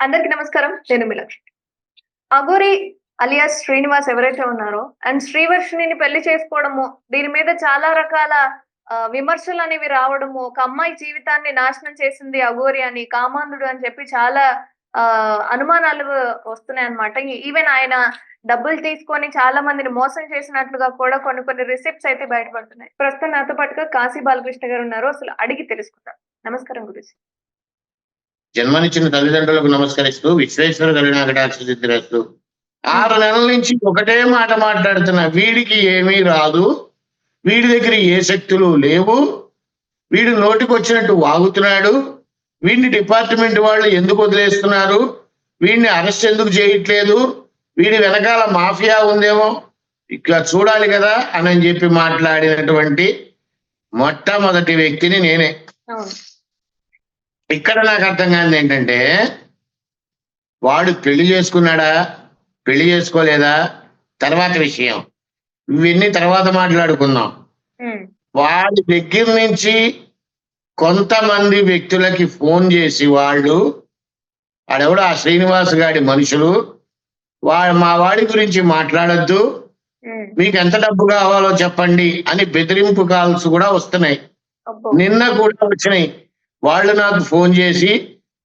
అందరికి నమస్కారం. నేను మీనాక్షి. అఘోరి అలియాస్ శ్రీనివాస్ ఎవరైతే ఉన్నారో అండ్ శ్రీవర్షిణిని పెళ్లి చేసుకోవడము, దీని మీద చాలా రకాల విమర్శలు అనేవి రావడము, ఒక అమ్మాయి జీవితాన్ని నాశనం చేసింది అఘోరి అని, కామాంధుడు అని చెప్పి చాలా అనుమానాలు వస్తున్నాయన్నమాట. ఈవెన్ ఆయన డబ్బులు తీసుకొని చాలా మందిని మోసం చేసినట్లుగా కూడా కొన్ని రిసిప్ట్స్ అయితే బయటపడుతున్నాయి. ప్రస్తుతం నాతో పాటుగా కాశీ బాలకృష్ణ గారు ఉన్నారు. అసలు అడిగి తెలుసుకుందాం. నమస్కారం గురుజీ. జన్మనిచ్చిన తల్లిదండ్రులకు నమస్కరిస్తూ విశ్వేశ్వర కరుణాకటాక్షిద్ధిరస్తూ 6 నెలల నుంచి ఒకటే మాట మాట్లాడుతున్నా, వీడికి ఏమీ రాదు, వీడి దగ్గర ఏ శక్తులు లేవు, వీడు నోటికి వచ్చినట్టు వాగుతున్నాడు, వీడిని డిపార్ట్మెంట్ వాళ్ళు ఎందుకు వదిలేస్తున్నారు, వీడిని అరెస్ట్ ఎందుకు చేయట్లేదు, వీడి వెనకాల మాఫియా ఉందేమో ఇట్లా చూడాలి కదా అని చెప్పి మాట్లాడినటువంటి మొట్టమొదటి వ్యక్తిని నేనే. ఇక్కడ నాకు అర్థం కానిది ఏంటంటే, వాడు పెళ్లి చేసుకున్నాడా, పెళ్లి చేసుకోలేదా తర్వాత విషయం, ఇవన్నీ తర్వాత మాట్లాడుకుందాం. వాడి దగ్గర నుంచి కొంతమంది వ్యక్తులకి ఫోన్ చేసి వాడెవడో ఆ శ్రీనివాస్ గాడి మనుషులు, మా వాడి గురించి మాట్లాడొద్దు, మీకు ఎంత డబ్బు కావాలో చెప్పండి అని బెదిరింపు కాల్స్ కూడా వస్తున్నాయి. నిన్న కూడా వచ్చినాయి. వాళ్ళు నాకు ఫోన్ చేసి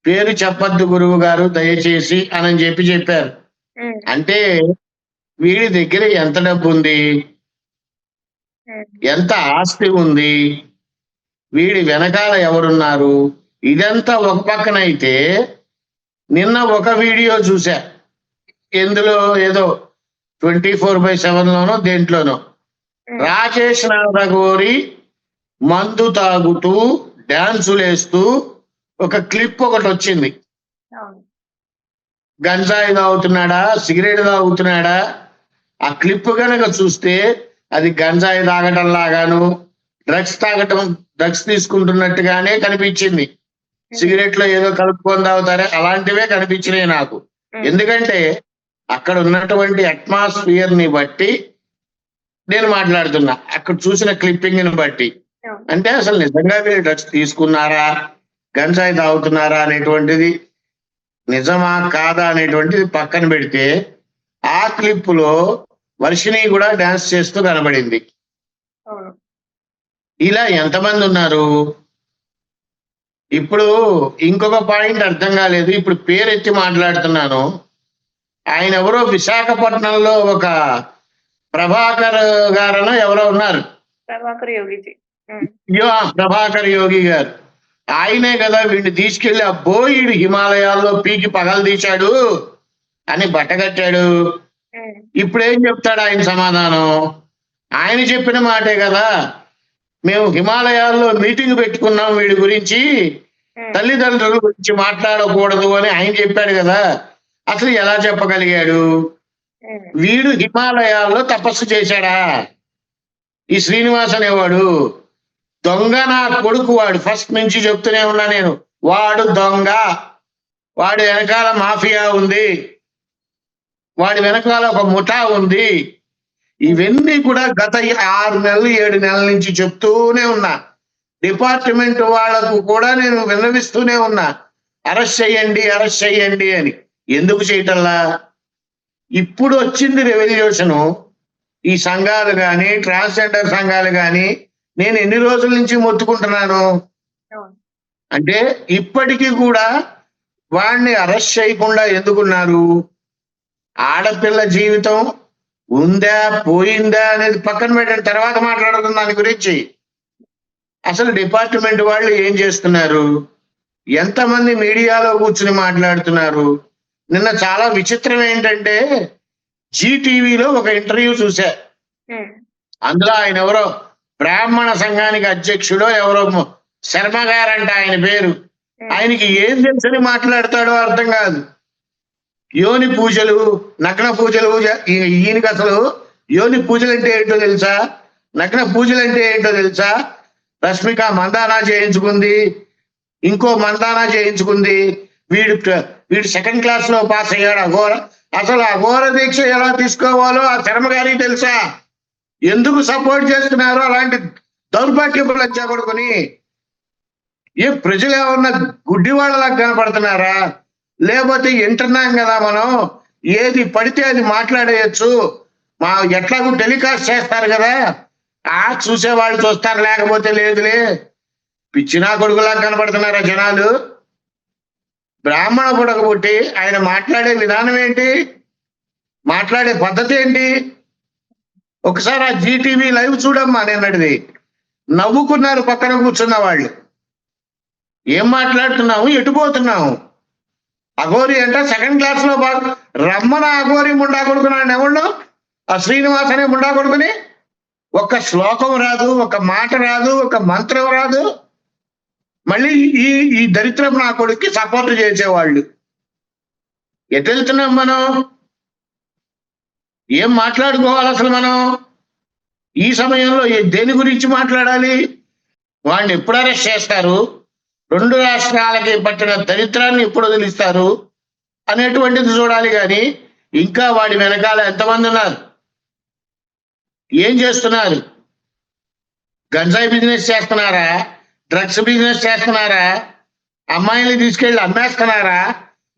పేరు చెప్పద్దు గురువు గారు దయచేసి అని చెప్పారు. అంటే వీడి దగ్గర ఎంత డబ్బు ఉంది, ఎంత ఆస్తి ఉంది, వీడి వెనకాల ఎవరున్నారు, ఇదంతా ఒక పక్కన అయితే, నిన్న ఒక వీడియో చూసా, ఎందులో ఏదో 24/7లోనో దేంట్లోనో రాకేష్ నాగోరి మందు తాగుతూ డాన్సులు వేస్తూ ఒక క్లిప్ ఒకటి వచ్చింది. గంజాయి తాగుతున్నాడా, సిగరెట్ తాగుతున్నాడా, ఆ క్లిప్ కనుక చూస్తే అది గంజాయి తాగటం లాగాను, డ్రగ్స్ తీసుకుంటున్నట్టుగానే కనిపించింది. సిగరెట్ లో ఏదో కలుపుకొని తాగుతారే అలాంటివే కనిపించినాయి నాకు. ఎందుకంటే అక్కడ ఉన్నటువంటి అట్మాస్ఫియర్ ని బట్టి నేను మాట్లాడుతున్నా, అక్కడ చూసిన క్లిప్పింగ్ ని బట్టి. అంటే అసలు నిజంగా మీరు డ్రగ్స్ తీసుకున్నారా, గంజాయి తాగుతున్నారా అనేటువంటిది నిజమా కాదా అనేటువంటిది పక్కన పెడితే, ఆ క్లిప్ లో వర్షిణి కూడా డాన్స్ చేస్తూ కనబడింది. ఇలా ఎంతమంది ఉన్నారు? ఇప్పుడు ఇంకొక పాయింట్ అర్థం కాలేదు, ఇప్పుడు పేరెత్తి మాట్లాడుతున్నాను. ఆయన ఎవరో విశాఖపట్నంలో ఒక ప్రభాకర్ గారనో ఎవరో ఉన్నారు, ప్రభాకర్ యోగి గారు. ఆయనే కదా వీడిని తీసుకెళ్లి వీడు హిమాలయాల్లో పీకి పగలు తీశాడు అని బట్టగట్టాడు. ఇప్పుడేం చెప్తాడు ఆయన సమాధానం? ఆయన చెప్పిన మాటే కదా, మేము హిమాలయాల్లో మీటింగ్ పెట్టుకున్నాం వీడి గురించి, తల్లిదండ్రుల గురించి మాట్లాడకూడదు అని ఆయన చెప్పాడు కదా. అసలు ఎలా చెప్పగలిగాడు? వీడు హిమాలయాల్లో తపస్సు చేశాడా? ఈ శ్రీనివాస్ అనేవాడు దొంగ, నా కొడుకు. వాడు ఫస్ట్ నుంచి చెప్తూనే ఉన్నా నేను, వాడు దొంగ, వాడి వెనకాల మాఫియా ఉంది, వాడి వెనకాల ఒక ముఠా ఉంది. ఇవన్నీ కూడా గత 6 నెలలు 7 నెలల నుంచి చెప్తూనే ఉన్నా. డిపార్ట్మెంట్ వాళ్లకు కూడా నేను విన్నవిస్తూనే ఉన్నా, అరెస్ట్ చెయ్యండి అని. ఎందుకు చేయటల్లా? ఇప్పుడు వచ్చింది రెవల్యూషను. ఈ సంఘాలు కానీ, ట్రాన్స్జెండర్ సంఘాలు కానీ నేను ఎన్ని రోజుల నుంచి మొత్తుకుంటున్నాను అంటే, ఇప్పటికీ కూడా వాడిని అరెస్ట్ చేయకుండా ఎందుకున్నారు? ఆడపిల్ల జీవితం ఉందా పోయిందా అనేది పక్కన పెట్టిన తర్వాత మాట్లాడుతుంది దాని గురించి. అసలు డిపార్ట్మెంట్ వాళ్ళు ఏం చేస్తున్నారు, ఎంతమంది మీడియాలో కూర్చుని మాట్లాడుతున్నారు? నిన్న చాలా విచిత్రం ఏంటంటే, జీటీవీలో ఒక ఇంటర్వ్యూ చూసా. అందులో ఆయన ఎవరో బ్రాహ్మణ సంఘానికి అధ్యక్షుడో ఎవరో శర్మ గారంట ఆయన పేరు. ఆయనకి ఏం తెలుసని మాట్లాడతాడో అర్థం కాదు. యోని పూజలు, నగ్న పూజలు, ఈయనకి అసలు యోని పూజలు అంటే ఏంటో తెలుసా, నగ్న పూజలు అంటే ఏంటో తెలుసా? రష్మిక మందానా చేయించుకుంది, ఇంకో మందానా చేయించుకుంది, వీడు 2nd క్లాస్ లో పాస్ అయ్యాడు. అసలు అఘోర దీక్ష ఎలా తీసుకోవాలో ఆ శర్మ గారికి తెలుసా? ఎందుకు సపోర్ట్ చేస్తున్నారో అలాంటి దౌర్భాగ్యపు లజ్జా కొడుకుని? ఏ ప్రజలు ఏమన్నా గుడ్డి వాళ్ళలా కనపడుతున్నారా? లేకపోతే వింటున్నాం కదా మనం, ఏది పడితే అది మాట్లాడేయచ్చు, మా ఎట్లాగూ టెలికాస్ట్ చేస్తారు కదా, చూసేవాళ్ళు చూస్తారు, లేకపోతే లేదులే. పిచ్చినా కొడుకులా కనబడుతున్నారా జనాలు? బ్రాహ్మణ పుట్టకబుట్టి ఆయన మాట్లాడే విధానం ఏంటి, మాట్లాడే పద్ధతి ఏంటి? ఒకసారి ఆ జీటీవీ లైవ్ చూడమ్మా నిన్నటిది. నవ్వుకున్నారు పక్కన కూర్చున్న వాళ్ళు. ఏం మాట్లాడుతున్నాము, ఎటుపోతున్నాము? అఘోరి అంటే సెకండ్ క్లాస్ లో రమ్మన అఘోరి ముండా కొడుకున్నాడు ఎవడు? ఆ శ్రీనివాస్ అనే ముండా కొడుకుని ఒక్క శ్లోకం రాదు, ఒక మాట రాదు, ఒక మంత్రం రాదు. మళ్ళీ ఈ దరిద్రం నా కొడుక్కి సపోర్ట్ చేసేవాళ్ళు. ఎటు వెళ్తున్నాం మనం? ఏం మాట్లాడుకోవాలి అసలు మనం ఈ సమయంలో? దేని గురించి మాట్లాడాలి? వాడిని ఎప్పుడు అరెస్ట్ చేస్తారు, 2 రాష్ట్రాలకి పట్టిన దరిద్రాన్ని ఎప్పుడు వదిలిస్తారు అనేటువంటిది చూడాలి. కానీ ఇంకా వాడి వెనకాల ఎంతమంది ఉన్నారు, ఏం చేస్తున్నారు? గంజాయి బిజినెస్ చేస్తున్నారా? డ్రగ్స్ బిజినెస్ చేస్తున్నారా? అమ్మాయిల్ని తీసుకెళ్లి అమ్మేస్తున్నారా?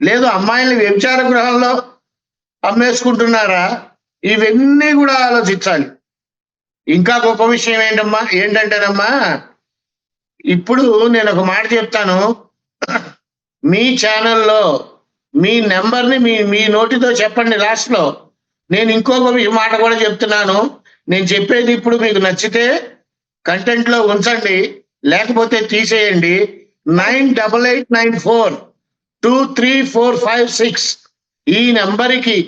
లేదు అమ్మాయిల్ని వ్యభిచార గృహంలో అమ్మేసుకుంటున్నారా? ఇవన్నీ కూడా ఆలోచించాలి. ఇంకా గొప్ప విషయం ఏంటంటేనమ్మా, ఇప్పుడు నేను ఒక మాట చెప్తాను. మీ ఛానల్లో మీ నెంబర్ని మీ నోటితో చెప్పండి లాస్ట్ లో. నేను ఇంకొక మాట కూడా చెప్తున్నాను. నేను చెప్పేది ఇప్పుడు మీకు నచ్చితే కంటెంట్ లో ఉంచండి, లేకపోతే తీసేయండి. 9889423456 ఈ నెంబర్కి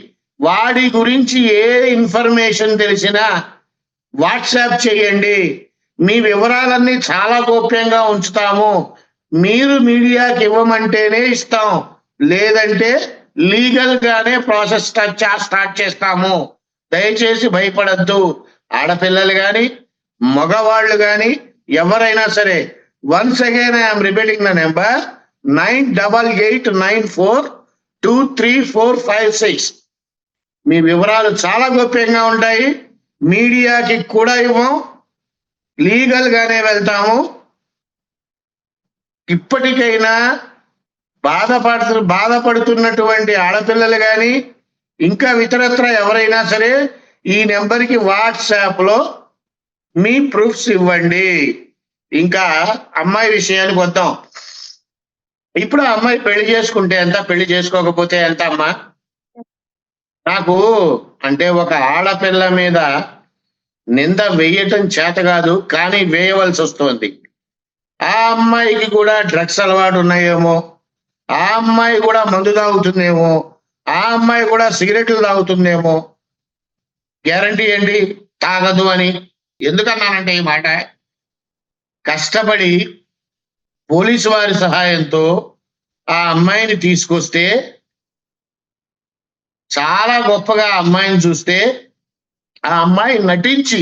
వాడి గురించి ఏ ఇన్ఫర్మేషన్ తెలిసినా వాట్సాప్ చేయండి. మీ వివరాలన్నీ చాలా గోప్యంగా ఉంచుతాము. మీరు మీడియాకి ఇవ్వమంటేనే ఇస్తాం, లేదంటే లీగల్ గానే ప్రాసెస్ స్టార్ట్ చేస్తాము. దయచేసి భయపడద్దు. ఆడపిల్లలు కానీ మగవాళ్ళు కానీ ఎవరైనా సరే. Once again I'm repeating the number 9889423456. మీ వివరాలు చాలా గోప్యంగా ఉంటాయి. మీడియాకి కూడా ఇవ్వం, లీగల్ గానే వెళ్తాము. ఇప్పటికైనా బాధపడుతున్నటువంటి ఆడపిల్లలు కానీ ఇంకా ఇతరత్ర ఎవరైనా సరే ఈ నెంబర్కి వాట్సాప్ లో మీ ప్రూఫ్స్ ఇవ్వండి. ఇంకా అమ్మాయి విషయానికి వద్దాం. ఇప్పుడు ఆ అమ్మాయి పెళ్లి చేసుకుంటే ఎంత, పెళ్లి చేసుకోకపోతే ఎంత అమ్మా? నాకు అంటే ఒక ఆడపిల్ల మీద నింద వేయటం చేత కాదు, కానీ వేయవలసి వస్తుంది. ఆ అమ్మాయికి కూడా డ్రగ్స్ అలవాటు ఉన్నాయేమో, ఆ అమ్మాయి కూడా మందు తాగుతుందేమో, ఆ అమ్మాయి కూడా సిగరెట్లు తాగుతుందేమో. గ్యారంటీ ఏంటి తాగదు అని? ఎందుకన్నానంటే ఈ మాట, కష్టపడి పోలీసు వారి సహాయంతో ఆ అమ్మాయిని తీసుకొస్తే, చాలా గొప్పగా ఆ అమ్మాయిని చూస్తే, ఆ అమ్మాయి నటించి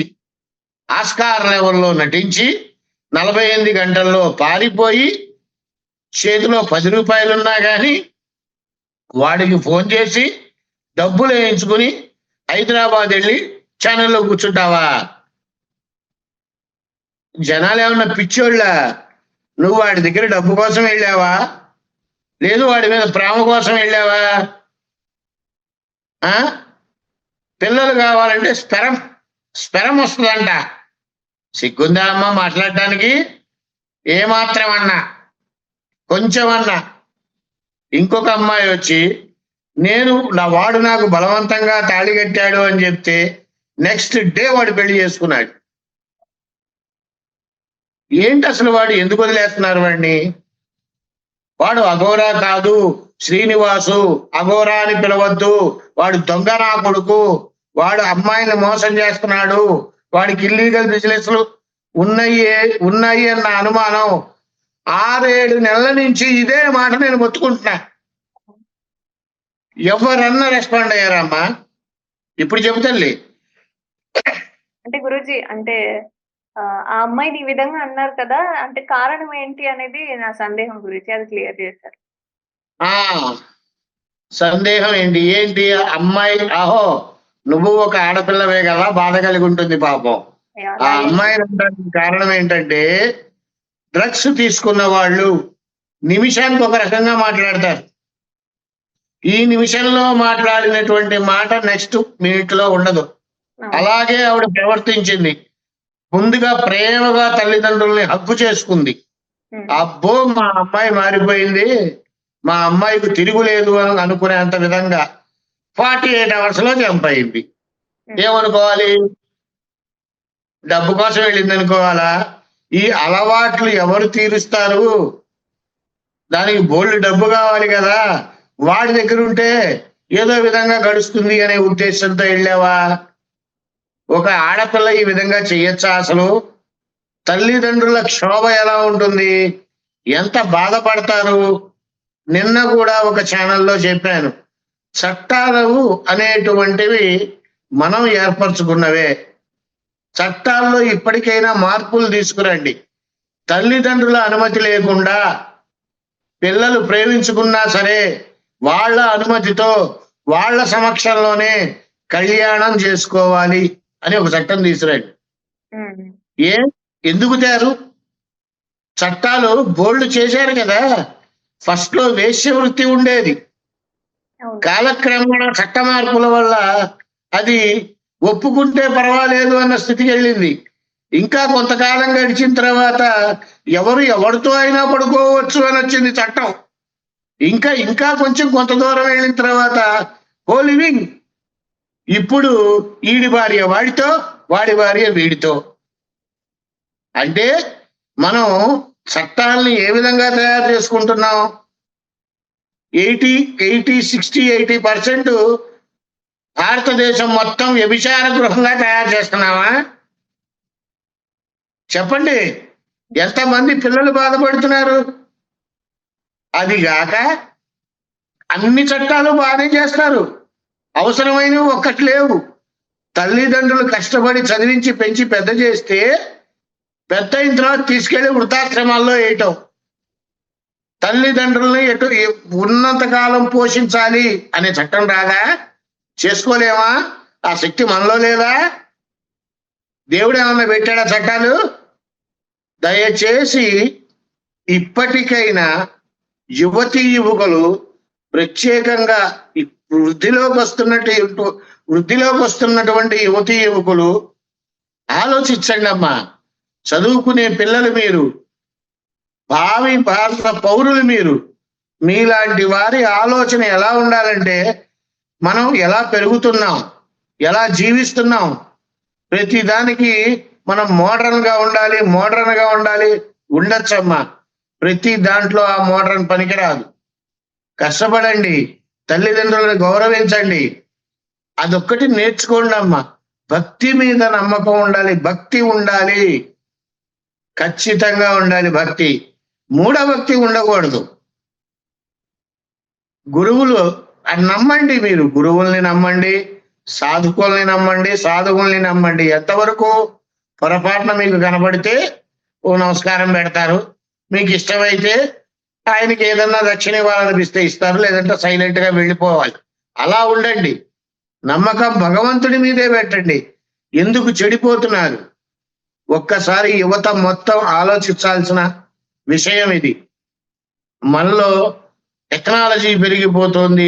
ఆస్కార్ లెవెల్లో నటించి 48 గంటల్లో పారిపోయి చేతిలో 10 రూపాయలున్నా కానీ వాడికి ఫోన్ చేసి డబ్బులు వేయించుకుని హైదరాబాద్ వెళ్ళి ఛానల్లో కూర్చుంటావా? జనాలు ఏమన్నా పిచ్చోళ్ళ? నువ్వు వాడి దగ్గర డబ్బు కోసం వెళ్ళావా, లేదు వాడి మీద ప్రేమ కోసం వెళ్ళావా? పిల్లలు కావాలంటే స్పెరం వస్తుందంట. సిగ్గుందా అమ్మ మాట్లాడటానికి? ఏమాత్రం అన్నా, కొంచెం అన్నా. ఇంకొక అమ్మాయి వచ్చి వాడు నాకు బలవంతంగా తాళి కట్టాడు అని చెప్తే నెక్స్ట్ డే వాడు పెళ్లి చేసుకున్నాడు. ఏంటి అసలు వాడు ఎందుకు వదిలేస్తున్నారు వాడిని? వాడు అఘోరా కాదు, శ్రీనివాసు. అఘోరా అని పిలవద్దు. వాడు దొంగ నా కొడుకు. వాడు అమ్మాయిని మోసం చేస్తున్నాడు. వాడికి ఇల్లీగల్ బిజినెస్లు ఉన్నాయి అన్న అనుమానం. 6-7 నెలల నుంచి ఇదే మాట నేను మొత్తుకుంటున్నా. ఎవరన్నా రెస్పాండ్ అయ్యారమ్మా? ఇప్పుడు చెబుతల్లి. అంటే గురూజీ, అంటే ఆ అమ్మాయిని ఈ విధంగా అన్నారు కదా, అంటే కారణం ఏంటి అనేది నా సందేహం గురించి, అది క్లియర్ చేశారు. సందేహం ఏంటి అమ్మాయి? ఆహో, నువ్వు ఒక ఆడపిల్లవే కదా, బాధ కలిగి ఉంటుంది పాపం. ఆ అమ్మాయిని అనడానికి కారణం ఏంటంటే, డ్రగ్స్ తీసుకున్న వాళ్ళు నిమిషానికి ఒక రకంగా మాట్లాడతారు. ఈ నిమిషంలో మాట్లాడినటువంటి మాట నెక్స్ట్ మినిట్ లో ఉండదు. అవును. అలాగే ఆవిడ ప్రవర్తించింది. ముందుగా ప్రేమగా తల్లిదండ్రుల్ని హక్కు చేసుకుంది. ఉమ్, అబ్బో మా అమ్మాయి మారిపోయింది, మా అమ్మాయికి తిరుగులేదు అని అనుకునేంత విధంగా 48 hours లో జంప్ అయింది. ఏమనుకోవాలి? డబ్బు కోసం వెళ్ళింది అనుకోవాలా? ఈ అలవాట్లు ఎవరు తీరుస్తారు? దానికి బోల్డ్ డబ్బు కావాలి కదా, వాడి దగ్గర ఉంటే ఏదో విధంగా గడుస్తుంది అనే ఉద్దేశంతో వెళ్ళావా? ఒక ఆడపిల్ల ఈ విధంగా చెయ్యొచ్చా అసలు? తల్లిదండ్రుల క్షోభ ఎలా ఉంటుంది, ఎంత బాధపడతారు? నిన్న కూడా ఒక ఛానల్లో చెప్పాను, చట్టాలు అనేటువంటివి మనం ఏర్పరచుకున్నవే. చట్టాల్లో ఇప్పటికైనా మార్పులు తీసుకురండి. తల్లిదండ్రుల అనుమతి లేకుండా పిల్లలు ప్రేమించుకున్నా సరే వాళ్ళ అనుమతితో వాళ్ళ సమక్షంలోనే కళ్యాణం చేసుకోవాలి అని ఒక చట్టం తీసుకురండి. ఉమ్, ఎందుకు తేరు? చట్టాలు బోల్డ్ చేశారు కదా. ఫస్ట్ లో వేశ్య వృత్తి ఉండేది, అవును. కాలక్రమేణా చట్ట మార్పుల వల్ల అది ఒప్పుకుంటే పర్వాలేదు అన్న స్థితికి వెళ్ళింది. ఇంకా కొంతకాలం గడిచిన తర్వాత ఎవరితో అయినా పడుకోవచ్చు అని వచ్చింది చట్టం. ఇంకా ఇంకా కొంచెం కొంత దూరం వెళ్ళిన తర్వాత కో లివింగ్. ఇప్పుడు ఈడి భార్య వాడితో, వాడి భార్య వీడితో. అంటే మనం చట్టాలని ఏ విధంగా తయారు చేసుకుంటున్నాం? 80% భారతదేశం మొత్తం వ్యభిచార గృహంగా తయారు చేస్తున్నావా? చెప్పండి, ఎంతమంది పిల్లలు బాధపడుతున్నారు? అదిగాక అన్ని చట్టాలు బాగానే చేస్తారు, అవసరమైనవి ఒక్కటి లేవు. తల్లిదండ్రులు కష్టపడి చదివించి పెంచి పెద్ద చేస్తే పెద్ద అయిన తర్వాత తీసుకెళ్లి వృద్ధాశ్రమాల్లో వేయటం. తల్లిదండ్రుల్ని ఉన్నంత కాలం పోషించాలి అనే చట్టం రాదా? చేసుకోలేమా? ఆ శక్తి మనలో లేదా? దేవుడు ఏమన్నా పెట్టాడా చట్టాలు? దయచేసి ఇప్పటికైనా యువతీ యువకులు ప్రత్యేకంగా వృద్ధిలోకి వస్తున్నటువంటి యువతీ యువకులు ఆలోచించండి అమ్మా. చదువుకునే పిల్లలు మీరు, భావి భారత పౌరులు మీరు. మీలాంటి వారి ఆలోచన ఎలా ఉండాలంటే, మనం ఎలా పెరుగుతున్నాం, ఎలా జీవిస్తున్నాం, ప్రతి దానికి మనం మోడర్న్ గా ఉండాలి. ఉండొచ్చమ్మా, ప్రతి దాంట్లో ఆ మోడర్న్ పనికిరాదు. కష్టపడండి, తల్లిదండ్రులను గౌరవించండి, అదొక్కటి నేర్చుకోండి అమ్మా. భక్తి మీద నమ్మకం ఉండాలి, భక్తి ఉండాలి, ఖచ్చితంగా ఉండాలి భక్తి. మూఢభక్తి ఉండకూడదు. గురువులు నమ్మండి, మీరు గురువుల్ని నమ్మండి, సాధువుల్ని నమ్మండి. ఎంతవరకు? పొరపాటున మీకు కనబడితే ఓ నమస్కారం పెడతారు, మీకు ఇష్టమైతే ఆయనకి ఏదన్నా దక్షిణ ఇవ్వాలనిపిస్తే ఇస్తారు, లేదంటే సైలెంట్ గా వెళ్ళిపోవాలి. అలా ఉండండి. నమ్మకం భగవంతుడి మీదే పెట్టండి. ఎందుకు చెడిపోతున్నారు? ఒక్కసారి యువత మొత్తం ఆలోచించాల్సిన విషయం ఇది. మనలో టెక్నాలజీ పెరిగిపోతుంది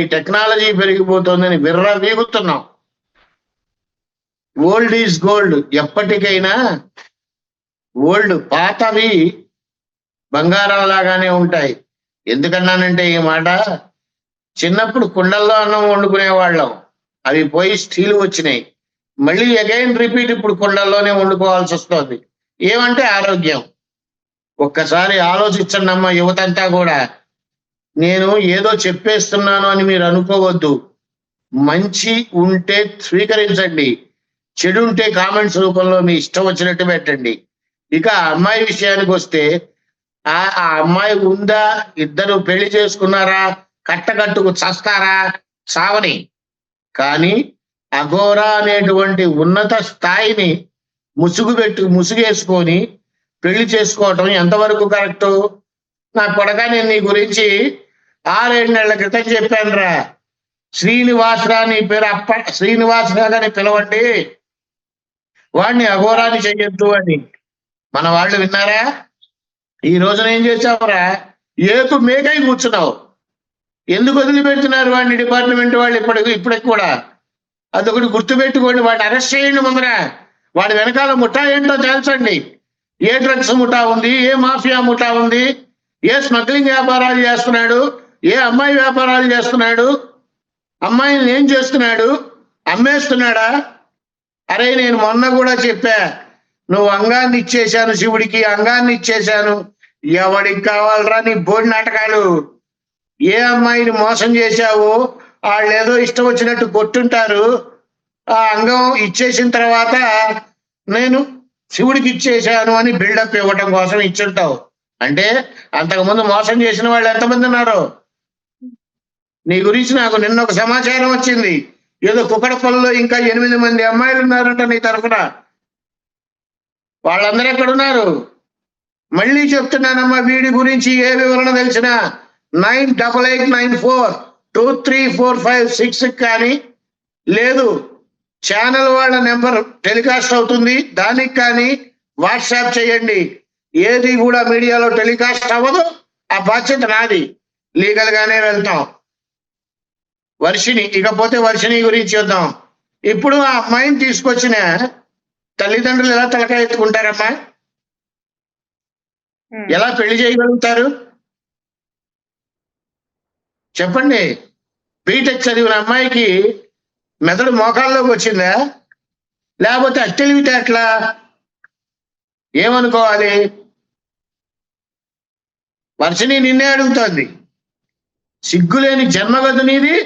అని విర్రవీగుతున్నాం. Old is gold. ఎప్పటికైనా ఓల్డ్, పాతవి బంగారం లాగానే ఉంటాయి. ఎందుకన్నానంటే ఈ మాట, చిన్నప్పుడు కుండల్లో అన్నం వండుకునేవాళ్ళం, అవి పోయి స్టీల్ వచ్చినాయి. మళ్ళీ అగైన్ రిపీట్ ఇప్పుడు కుండల్లోనే వండుకోవాల్సి వస్తుంది. ఏమంటే ఆరోగ్యం. ఒక్కసారి ఆలోచించండి అమ్మ, యువతంతా కూడా. నేను ఏదో చెప్పేస్తున్నాను అని మీరు అనుకోవద్దు. మంచి ఉంటే స్వీకరించండి, చెడు ఉంటే కామెంట్స్ రూపంలో మీ ఇష్టం వచ్చినట్టు పెట్టండి. ఇక అమ్మాయి విషయానికి వస్తే, ఆ అమ్మాయి ఉందా, ఇద్దరు పెళ్లి చేసుకున్నారా, కట్టకట్టుకు చస్తారా, చావని. కానీ అఘోరా అనేటువంటి ఉన్నత స్థాయిని ముసుగేసుకొని పెళ్లి చేసుకోవటం ఎంతవరకు కరెక్టు? నా కొడక, నేను నీ గురించి 6-7 నెలల క్రితం చెప్పానురా. శ్రీనివాసరావు, నీ పేరు శ్రీనివాసరావు అని పిలవండి, వాడిని అఘోరాన్ని చెయ్యొద్దు అని. మన వాళ్ళు విన్నారా? ఈ రోజున ఏం చేసావురా? ఏకు మేకై కూర్చున్నావు. ఎందుకు వదిలిపెడుతున్నారు వాడిని డిపార్ట్మెంట్ వాళ్ళు ఇప్పటికి కూడా? అదొకటి గుర్తుపెట్టుకోండి. వాడిని అరెస్ట్ చేయండి ముందర. వాడి వెనకాల ముఠా ఏంటో తెలుసండి. ఏ డ్రగ్స్ ముఠా ఉంది, ఏ మాఫియా ముఠా ఉంది, ఏ స్మగ్లింగ్ వ్యాపారాలు చేస్తున్నాడు, ఏ అమ్మాయి వ్యాపారాలు చేస్తున్నాడు, అమ్మాయిని ఏం చేస్తున్నాడు, అమ్మేస్తున్నాడా? అరే నేను మొన్న కూడా చెప్పా, నువ్వు అంగాన్ని ఇచ్చేశాను శివుడికి, అంగాన్ని ఇచ్చేశాను, ఎవడికి కావాలరా నీ బోడి నాటకాలు? ఏ అమ్మాయిని మోసం చేశావో వాళ్ళు ఏదో ఇష్టం వచ్చినట్టు కొట్టుంటారు. ఆ అంగం ఇచ్చేసిన తర్వాత నేను శివుడికి ఇచ్చేశాను అని బిల్డప్ ఇవ్వటం కోసం ఇచ్చుంటావు. అంటే అంతకుముందు మోసం చేసిన వాళ్ళు ఎంతమంది ఉన్నారో? నీ గురించి నాకు నిన్న ఒక సమాచారం వచ్చింది. ఏదో కుక్కడపల్లిలో ఇంకా 8 మంది అమ్మాయిలు ఉన్నారంట నీ తరఫున. వాళ్ళందరూ ఎక్కడున్నారు? మళ్ళీ చెప్తున్నానమ్మా, వీడి గురించి ఏ వివరణ తెలిసినా 9889423456 కానీ లేదు ఛానల్ వాళ్ళ నెంబర్ టెలికాస్ట్ అవుతుంది, దానికి కానీ వాట్సాప్ చేయండి. ఏది కూడా మీడియాలో టెలికాస్ట్ అవ్వదు, ఆ బాధ్యత నాది. లీగల్ గానే వెళ్తాం. వర్షిణి, ఇకపోతే వర్షిణి గురించి చూద్దాం. ఇప్పుడు ఆ అమ్మాయిని తీసుకొచ్చిన తల్లిదండ్రులు ఎలా తలకాయ ఎత్తుకుంటారమ్మా? ఎలా పెళ్లి చేయగలుగుతారు చెప్పండి? బీటెక్ చదివిన అమ్మాయికి మెదడు మోకాల్లోకి వచ్చిందా? లేకపోతే అట్టెలివితే అట్లా ఏమనుకోవాలి? వర్షిణి నిన్నే అడుగుతోంది. సిగ్గులేని జన్మగదు నీది.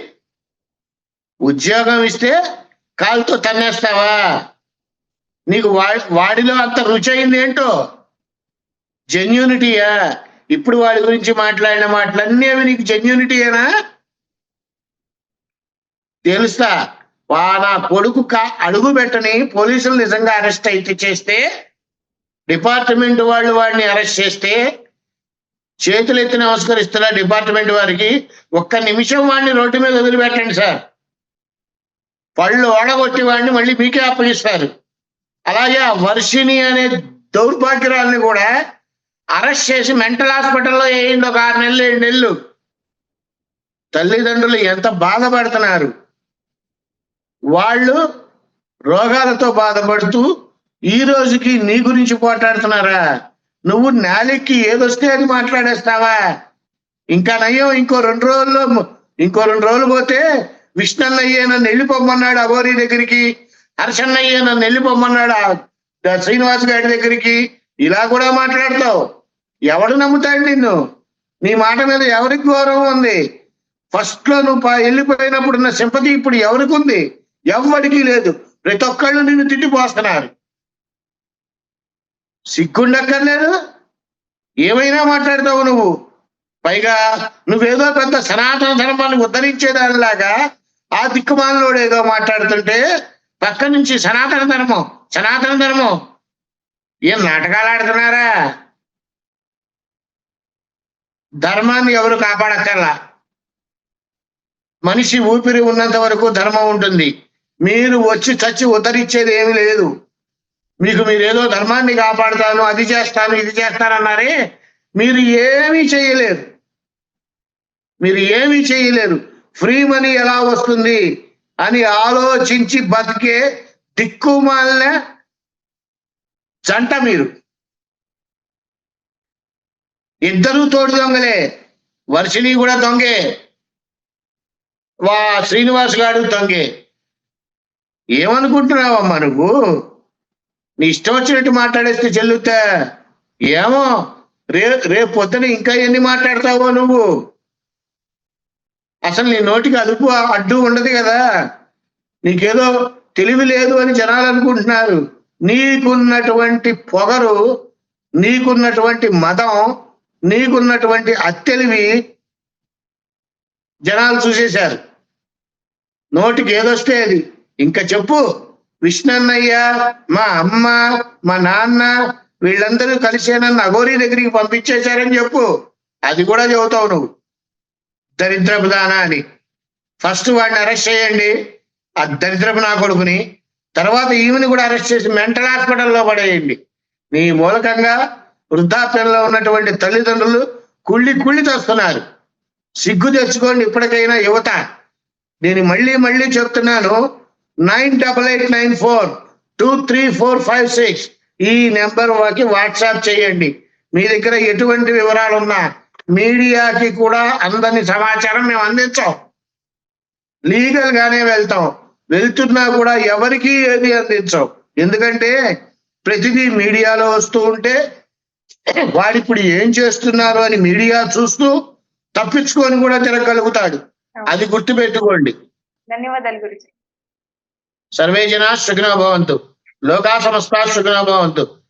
ఉద్యోగం ఇస్తే కాలుతో తన్నేస్తావా? నీకు వాడిలో అంత రుచి అయింది ఏంటో? జెన్యూనిటీయా? ఇప్పుడు వాడి గురించి మాట్లాడిన మాటలన్నీ అవి నీకు జెన్యూనిటీయేనా? తెలుస్తా. నా కొడుకు అడుగు పెట్టని పోలీసులు నిజంగా అరెస్ట్ అయితే చేస్తే, డిపార్ట్మెంట్ వాళ్ళు వాడిని అరెస్ట్ చేస్తే చేతులు ఎత్తి నమస్కరిస్తున్నా డిపార్ట్మెంట్ వారికి. ఒక్క నిమిషం వాడిని రోడ్డు మీద వదిలిపెట్టండి సార్. పళ్ళు ఓడగొట్టి వాడిని మళ్ళీ మీకే అప్పగిస్తారు. అలాగే ఆ వర్షిణి అనే దౌర్భాగ్యరాల్ని కూడా అరెస్ట్ చేసి మెంటల్ హాస్పిటల్లో వేయండి ఒక 6 నెలలు 7 నెలలు. తల్లిదండ్రులు ఎంత బాధపడుతున్నారు. వాళ్ళు రోగాలతో బాధపడుతూ ఈ రోజుకి నీ గురించి పోట్లాడుతున్నారా? నువ్వు నాలికి ఏదొస్తే అది మాట్లాడేస్తావా? ఇంకా నయ్యం, ఇంకో 2 రోజులు పోతే విష్ణన్నయ్య నన్ను వెళ్ళిపోమన్నాడు అఘోరి దగ్గరికి, హర్షన్నయ్య నన్ను వెళ్ళిపోమన్నాడు శ్రీనివాస్ గారి దగ్గరికి. ఇలా కూడా మాట్లాడతావు. ఎవడు నమ్ముతాడు నిన్ను? నీ మాట మీద ఎవరికి గౌరవం ఉంది? ఫస్ట్ లో నువ్వు వెళ్ళిపోయినప్పుడు ఉన్న సింపతి ఇప్పుడు ఎవరికి ఉంది? ఎవరికి లేదు. ప్రతి ఒక్కళ్ళు నిన్ను తిట్టిపోస్తున్నారు. సిగ్గుండక్కర్లేదు. ఏమైనా మాట్లాడతావు నువ్వు. పైగా నువ్వేదో పెద్ద సనాతన ధర్మాన్ని ఉద్ధరించేదానిలాగా ఆ దిక్కుమాలలోడు ఏదో మాట్లాడుతుంటే పక్క నుంచి సనాతన ధర్మం ఏం నాటకాలు ఆడుతున్నారా? ధర్మాన్ని ఎవరు కాపాడక్కర్లా. మనిషి ఊపిరి ఉన్నంత వరకు ధర్మం ఉంటుంది. మీరు వచ్చి చచ్చి ఉద్ధరించేది ఏమీ లేదు. మీరేదో ధర్మాన్ని కాపాడుతాను, అది చేస్తాను, ఇది చేస్తానన్నారే, మీరు ఏమీ చేయలేరు. ఫ్రీ మనీ ఎలా వస్తుంది అని ఆలోచించి బతికే దిక్కుమాలిన జంట మీరు. ఇద్దరూ తోడు దొంగలే. వర్షిణి కూడా దొంగే, శ్రీనివాస్ గారు దొంగే. ఏమనుకుంటున్నావమ్మా నువ్వు? నీ ఇష్టం వచ్చినట్టు మాట్లాడేస్తే చెల్లుతా? ఏమో రేపు పొద్దున ఇంకా ఎన్ని మాట్లాడతావో నువ్వు. అసలు నీ నోటికి అదుపు అడ్డు ఉండదు కదా. నీకేదో తెలివి లేదు అని జనాలు అనుకుంటున్నారు. నీకున్నటువంటి పొగరు, నీకున్నటువంటి మదం, నీకున్నటువంటి అత్తెలివి జనాలు చూసేశారు. నోటికి ఏదొస్తే అది. ఇంకా చెప్పు. విష్ణన్నయ్య, మా అమ్మ, మా నాన్న వీళ్ళందరూ కలిసే నన్ను అఘోరి దగ్గరికి పంపించేశారని చెప్పు. అది కూడా చెబుతావు నువ్వు. దరిద్రపు దానా అని. ఫస్ట్ వాడిని అరెస్ట్ చేయండి, ఆ దరిద్రపు నా కొడుకుని. తర్వాత ఈమెని కూడా అరెస్ట్ చేసి మెంటల్ హాస్పిటల్లో పడేయండి. నీ మూలకంగా వృద్ధాప్యంలో ఉన్నటువంటి తల్లిదండ్రులు కుళ్ళి తెస్తున్నారు. సిగ్గు తెచ్చుకోండి ఇప్పటికైనా యువత. నేను మళ్ళీ చెప్తున్నాను, 9889423456 ఈ నెంబర్ వాకి వాట్సాప్ చేయండి. మీ దగ్గర ఎటువంటి వివరాలు ఉన్నా మీడియాకి కూడా అందని సమాచారం మేము అందించాం. లీగల్ గానే వెళ్తున్నా కూడా ఎవరికి ఏది అందించాం. ఎందుకంటే ప్రతిదీ మీడియాలో వస్తూ ఉంటే వాడిప్పుడు ఏం చేస్తున్నారు అని మీడియా చూస్తూ తప్పించుకొని కూడా తిరగలుగుతాడు. అది గుర్తుపెట్టుకోండి. ధన్యవాదాలు గురుజీ. సర్వే జనా సుఖినో భవంతు, లోకా సమస్తా సుఖినో భవంతు.